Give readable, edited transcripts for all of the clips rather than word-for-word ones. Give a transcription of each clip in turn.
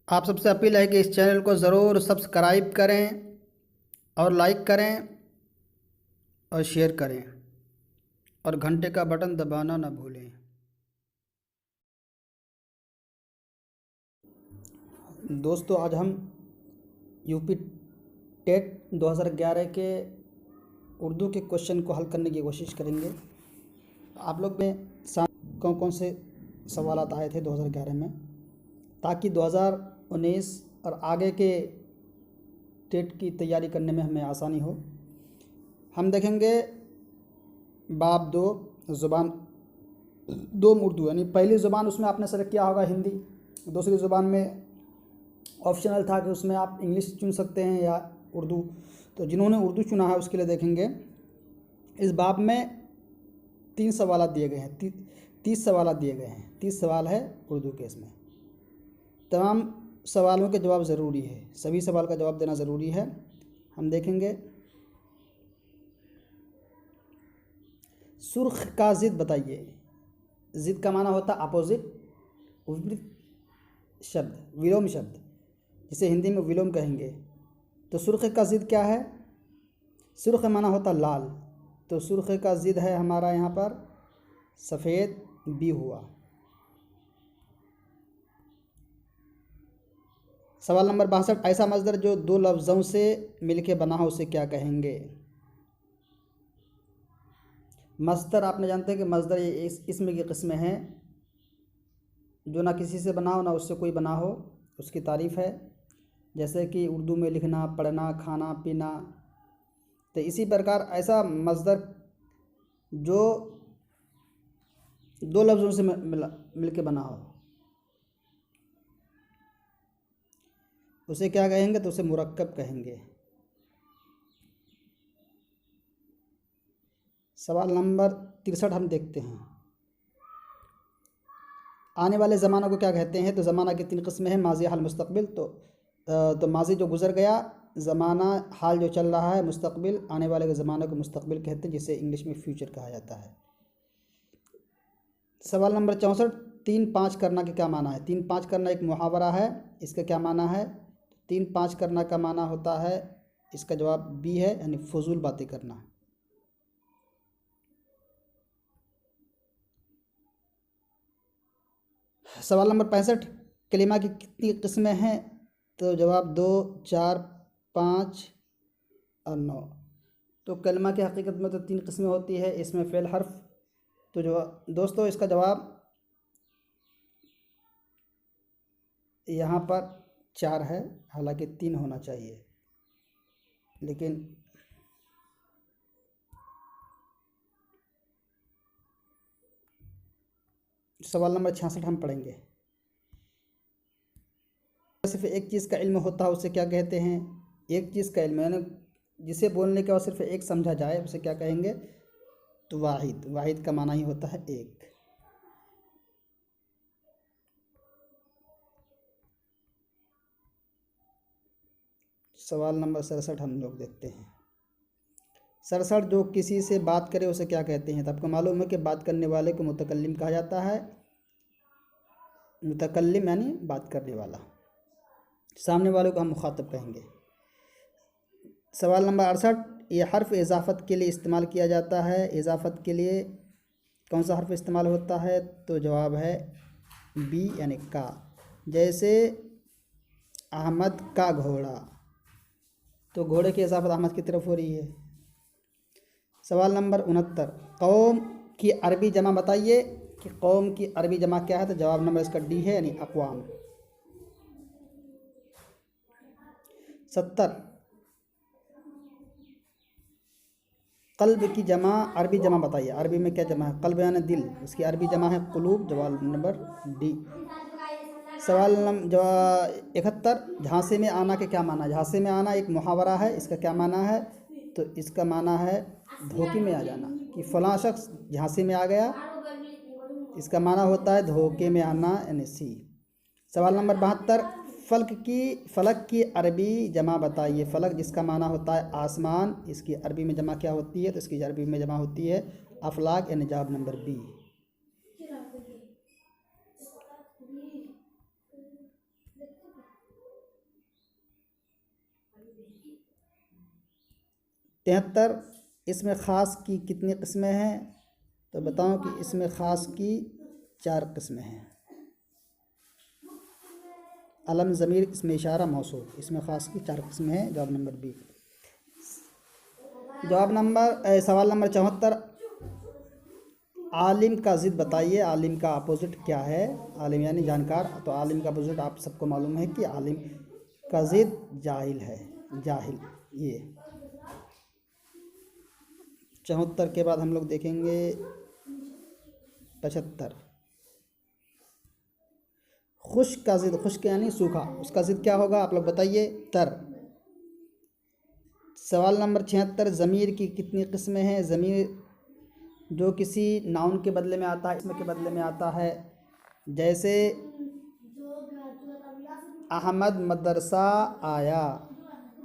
आप सबसे अपील है कि इस चैनल को ज़रूर सब्सक्राइब करें और लाइक करें और शेयर करें और घंटे का बटन दबाना ना भूलें। दोस्तों, आज हम यूपी टेट 2011 के उर्दू के क्वेश्चन को हल करने की कोशिश करेंगे। आप लोग में कौन कौन से सवाल आए थे 2011 में, ताकि 2019 और आगे के टेट की तैयारी करने में हमें आसानी हो। हम देखेंगे बाब 2 ज़ुबान 2 उर्दू, यानी पहली ज़ुबान उसमें आपने सेलेक्ट किया होगा हिंदी। दूसरी ज़ुबान में ऑप्शनल था कि उसमें आप इंग्लिश चुन सकते हैं या उर्दू। तो जिन्होंने उर्दू चुना है उसके लिए देखेंगे इस बाब में 3 सवाल दिए गए हैं, 30 सवाल दिए गए हैं। 30 सवाल है उर्दू के। इसमें तमाम सवालों के जवाब ज़रूरी है, सभी सवाल का जवाब देना ज़रूरी है। हम देखेंगे सुर्ख का ज़िद बताइए। ज़िद का माना होता है अपोजिट, विपरीत शब्द, विलोम शब्द, जिसे हिंदी में विलोम कहेंगे। तो सुर्ख का ज़िद क्या है? सुर्ख माना होता लाल, तो सुर्ख का ज़िद है हमारा यहाँ पर सफ़ेद भी हुआ। सवाल नंबर 62, ऐसा मज़दर जो 2 लफ्ज़ों से मिलके बना हो उसे क्या कहेंगे? मज़दर आपने जानते हैं कि मज़दर ये इसम की किस्में हैं जो ना किसी से बना हो ना उससे कोई बना हो, उसकी तारीफ़ है। जैसे कि उर्दू में लिखना, पढ़ना, खाना, पीना। तो इसी प्रकार ऐसा मज़दर जो 2 लफ्ज़ों से मिल के बना हो उसे क्या कहेंगे? तो उसे मुरक्कब कहेंगे। सवाल नंबर 63 हम देखते हैं। आने वाले ज़माना को क्या कहते हैं? तो ज़माना की 3 किस्में हैं, माज़ी, हाल, मुस्तक़बिल। तो माज़ी जो गुज़र गया, ज़माना हाल जो चल रहा है, मुस्तक़बिल आने वाले के ज़माने को मुस्तक़बिल कहते हैं, जिसे इंग्लिश में फ्यूचर कहा जाता है। सवाल नंबर 64, 3-5 करना के क्या माना है? 3-5 करना एक मुहावरा है, इसका क्या माना है? 3-5 करना का माना होता है, इसका जवाब बी है, यानी फजूल बातें करना। सवाल नंबर 65, कलिमा की कितनी किस्में हैं? तो जवाब 2, 4, 5 और 9। तो कलिमा की हकीकत में तो 3 किस्में होती है, इसमें फ़ेल हर्फ। तो जो दोस्तों इसका जवाब यहाँ पर 4 है, हालांकि 3 होना चाहिए, लेकिन सवाल नंबर 66 हम पढ़ेंगे। सिर्फ एक चीज़ का इल्म होता है उसे क्या कहते हैं? एक चीज़ का इल्म यानी जिसे बोलने के बाद सिर्फ एक समझा जाए उसे क्या कहेंगे? तो वाहिद। वाहिद का माना ही होता है एक। सवाल नंबर 67 हम लोग देखते हैं। 67, जो किसी से बात करे उसे क्या कहते हैं? तो आपको मालूम है कि बात करने वाले को मुतकल्लिम कहा जाता है। मुतकल्लिम यानी बात करने वाला, सामने वाले को हम मुखातब कहेंगे। सवाल नंबर 68, ये हर्फ इजाफ़त के लिए इस्तेमाल किया जाता है। इजाफ़त के लिए कौन सा हर्फ इस्तेमाल होता है? तो जवाब है बी, यानी का। जैसे अहमद का घोड़ा, तो घोड़े की इजाफ़त अहमद की तरफ हो रही है। सवाल नंबर 69, कौम की अरबी जमा बताइए कि कौम की अरबी जमा क्या है? तो जवाब नंबर इसका डी है, यानी अक़वाम। 70, क़ल्ब की जमा अरबी जमा बताइए। अरबी में क्या जमा है? क़ल्ब यानी दिल, उसकी अरबी जमा है क़ुलूब। जवाब नंबर डी। सवाल जवाब 71, झांसे में आना के क्या माना है? झांसे में आना एक मुहावरा है, इसका क्या माना है? तो इसका माना है धोखे में आ जाना, कि फ़लाँ शख्स झांसे में आ गया, इसका माना होता है धोखे में आना, यानी सी। सवाल नंबर 72, फ़लक की अरबी जमा बताइए। फ़लक जिसका माना होता है आसमान, इसकी अरबी में जमा क्या होती है? तो इसकी अरबी में जमा होती है अफलाक, यानी जवाब नंबर बी। 73, इसमें ख़ास की कितनी किस्में हैं? तो बताऊं कि इसमें ख़ास की 4 किस्में हैं। अलम, ज़मीर, इसमें इशारा, मौसूल, इसमें ख़ास की 4 किस्में हैं। जवाब नंबर बी। सवाल नंबर 74, आलिम का ज़िद बताइए। आलिम का अपोजिट क्या है? आलिम यानी जानकार। तो आलिम का अपोजिट आप सबको मालूम है कि आलिम का ज़िद जाहिल है। जाहिल। ये 74 के बाद हम लोग देखेंगे 75, खुश्क का ज़िद। खुश्क यानी सूखा, उसका ज़िद क्या होगा? आप लोग बताइए। तर। सवाल नंबर 76, ज़मीर की कितनी किस्में हैं? ज़मीर जो किसी नाउन के बदले में आता है, इसमें के बदले में आता है। जैसे अहमद मदरसा आया,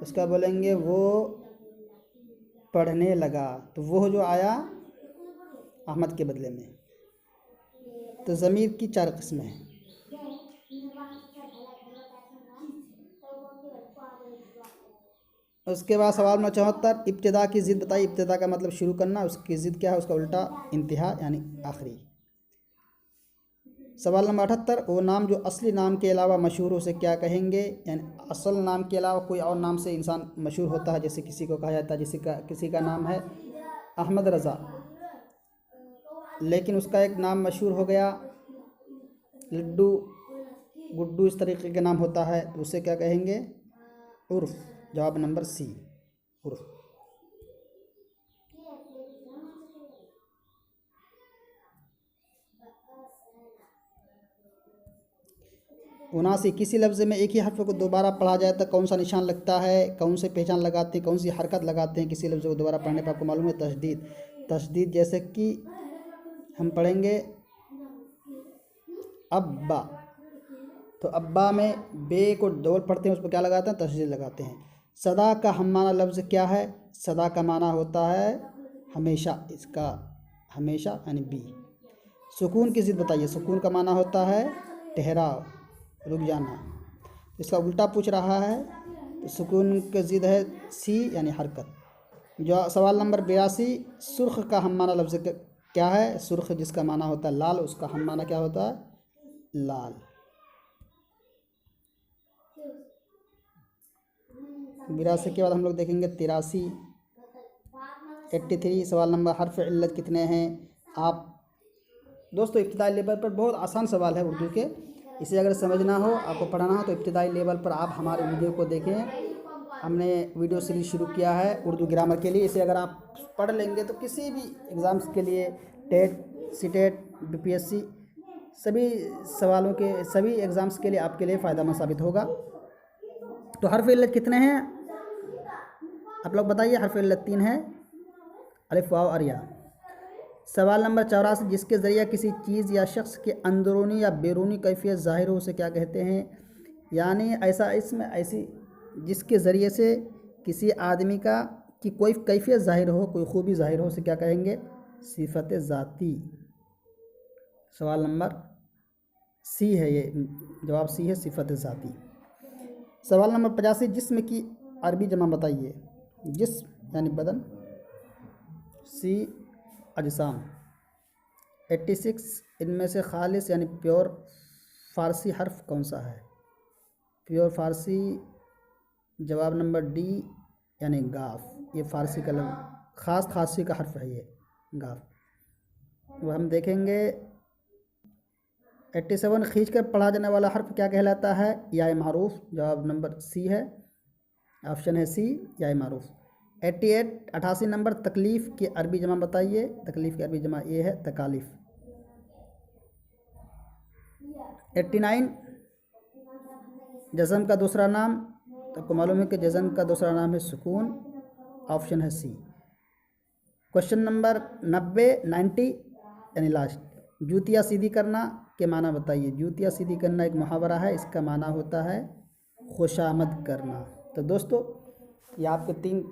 उसका बोलेंगे वो पढ़ने लगा। तो वो जो आया अहमद के बदले में। तो ज़मीर की 4 किस्में हैं। उसके बाद सवाल नंबर 74, इब्तिदा की ज़िद बताइए। इब्तिदा का मतलब शुरू करना, उसकी ज़िद क्या है? उसका उल्टा इंतहा यानी आखिरी। सवाल नंबर 78, वो नाम जो असली नाम के अलावा मशहूर हो उसे क्या कहेंगे? यानी असल नाम के अलावा कोई और नाम से इंसान मशहूर होता है, जैसे किसी को कहा जाता है, किसी का नाम है अहमद रज़ा, लेकिन उसका एक नाम मशहूर हो गया लड्डू, गुड्डू, इस तरीके के नाम होता है, तो उसे क्या कहेंगे? उर्फ। जवाब नंबर सी, उर्फ। 79, किसी लफ्ज़ में एक ही हर्फ को दोबारा पढ़ा जाए तो कौन सा निशान लगता है? कौन से पहचान लगाते हैं? कौन सी हरकत लगाते हैं किसी लफ्ज़ को दोबारा पढ़ने पर? आपको मालूम है, तशदीद। तशदीद जैसे कि हम पढ़ेंगे अब्बा, तो अब्बा में बे को डबल पढ़ते हैं, उस पर क्या लगाते हैं? तशदीद लगाते हैं। सदा का हम माना लफ्ज़ क्या है? सदा का माना होता है हमेशा, इसका हमेशा यानी बी। सुकून की ज़िद बताइए। सुकून का माना होता है ठहराव, रुक जाना। इसका उल्टा पूछ रहा है, तो सुकून की ज़िद है सी यानी हरकत। जो सवाल नंबर 82, सुर्ख का हम माना लफ्ज़ क्या है? सुर्ख जिसका माना होता है लाल, उसका हम माना क्या होता है? लाल। 82 के बाद हम लोग देखेंगे 83, 83। सवाल नंबर, हर्फ इल्लत कितने हैं? आप दोस्तों इब्तिदाई लेवल पर बहुत आसान सवाल है उर्दू के, इसे अगर समझना हो, आपको पढ़ाना हो, तो इब्तिदाई लेवल पर आप हमारे वीडियो को देखें। हमने वीडियो सीरीज शुरू किया है उर्दू ग्रामर के लिए। इसे अगर आप पढ़ लेंगे तो किसी भी एग्ज़ाम्स के लिए, टेट, सीटेट, बीपीएससी, सभी सवालों के, सभी एग्ज़ाम्स के लिए आपके लिए फ़ायदेमंद साबित होगा। तो हर्फ इल्लत कितने हैं? आप लोग बताइए। हर्फ इल्लत 3 है, अलिफ, वाव और या। सवाल नंबर 84, जिसके ज़रिए किसी चीज़ या शख्स के अंदरूनी या बैरूनी कैफियत ज़ाहिर हो उसे क्या कहते हैं? यानी ऐसा इसमें ऐसी जिसके ज़रिए से किसी आदमी की कोई कैफियत ज़ाहिर हो, कोई खूबी ज़ाहिर हो, उसे क्या कहेंगे? सिफ़त ज़ाती। सवाल नंबर सी है ये, जवाब सी है, सिफ़त ज़ाती। सवाल नंबर 85, जिस्म की अरबी जमा बताइए। जिस्म यानी बदन, सी अजसाम। 86, इनमें से खालिस यानी प्योर फ़ारसी हर्फ कौन सा है? प्योर फ़ारसी, जवाब नंबर डी यानी गाफ। ये फ़ारसी का ख़ास फ़ारसी का हर्फ है ये गाफ। वह हम देखेंगे 87, खींच कर पढ़ा जाने वाला हर्फ क्या कहलाता है? या मारूफ। जवाब नंबर सी है, ऑप्शन है सी, या मारूफ। 88, 88 नंबर, तकलीफ़ की अरबी जमा बताइए। तकलीफ़ की अरबी जमा ये है तकालीफ़। 89, जज़म का दूसरा नाम, तो आपको मालूम है कि जज़म का दूसरा नाम है सुकून, ऑप्शन है सी। क्वेश्चन नंबर 90, 90 यानी लास्ट, जूतियाँ सीधी करना के माना बताइए। जूतियाँ सीधी करना एक मुहावरा है, इसका माना होता है खुशामद करना। तो दोस्तों ये आपके 3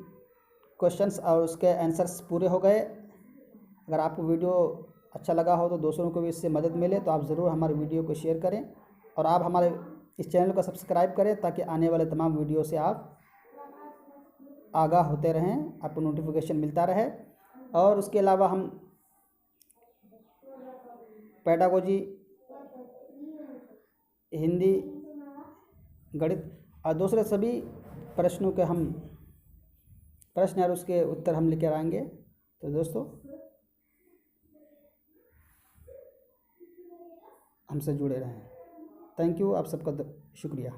क्वेश्चंस और उसके आंसर्स पूरे हो गए। अगर आपको वीडियो अच्छा लगा हो तो दूसरों को भी इससे मदद मिले, तो आप ज़रूर हमारे वीडियो को शेयर करें और आप हमारे इस चैनल को सब्सक्राइब करें, ताकि आने वाले तमाम वीडियो से आप आगाह होते रहें, आपको नोटिफिकेशन मिलता रहे। और उसके अलावा हम पेडागोजी, हिंदी, गणित और दूसरे सभी प्रश्नों के हम प्रश्न और उसके उत्तर हम लेकर आएंगे। तो दोस्तों हमसे जुड़े रहें। थैंक यू, आप सबका शुक्रिया।